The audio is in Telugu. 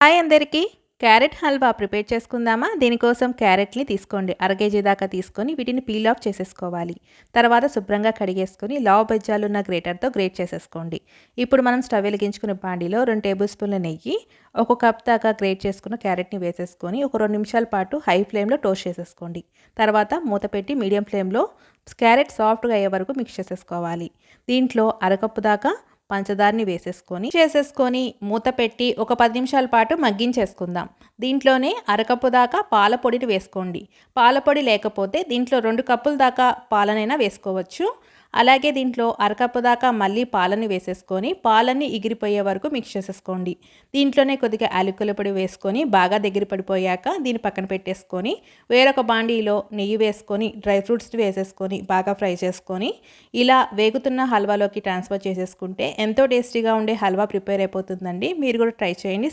హాయ్ అందరికీ. క్యారెట్ హల్వా ప్రిపేర్ చేసుకుందామా? దీనికోసం క్యారెట్‌ని తీసుకోండి. అర కేజీ దాకా తీసుకొని వీటిని పీల్ ఆఫ్ చేసేసుకోవాలి. తర్వాత శుభ్రంగా కడిగేసుకొని లావు బెజ్జాలున్న గ్రేటర్‌తో గ్రేట్ చేసేసుకోండి. ఇప్పుడు మనం స్టవ్ వెలిగించుకున్న బాండీలో 2 టేబుల్ స్పూన్ల నెయ్యి, ఒక కప్ దాకా గ్రేట్ చేసుకున్న క్యారెట్‌ని వేసేసుకొని ఒక 2 నిమిషాల పాటు హై ఫ్లేమ్‌లో టోస్ట్ చేసేసుకోండి. తర్వాత మూత పెట్టి మీడియం ఫ్లేమ్‌లో క్యారెట్ సాఫ్ట్‌గా అయ్యే వరకు మిక్స్ చేసేసుకోవాలి. దీంట్లో అరకప్పు దాకా పంచదారని వేసేసుకొని మూత పెట్టి ఒక 10 నిమిషాల పాటు మగ్గించేసుకుందాం. దీంట్లోనే అరకప్పు దాకా పాల పొడిని వేసుకోండి. పాల పొడి లేకపోతే దీంట్లో 2 కప్పుల దాకా పాలనైనా వేసుకోవచ్చు. అలాగే దీంట్లో అరకప్పు దాకా మళ్ళీ పాలని వేసేసుకొని పాలన్నీ ఎగిరిపోయే వరకు మిక్స్ చేసేసుకోండి. దీంట్లోనే కొద్దిగా యాలకుల పొడి వేసుకొని బాగా దగ్గర పడిపోయాక దీన్ని పక్కన పెట్టేసుకొని వేరొక బాండీలో నెయ్యి వేసుకొని డ్రై ఫ్రూట్స్ వేసేసుకొని బాగా ఫ్రై చేసుకొని ఇలా వేగుతున్న హల్వాలోకి ట్రాన్స్ఫర్ చేసేసుకుంటే ఎంతో టేస్టీగా ఉండే హల్వా ప్రిపేర్ అయిపోతుందండి. మీరు కూడా ట్రై చేయండి.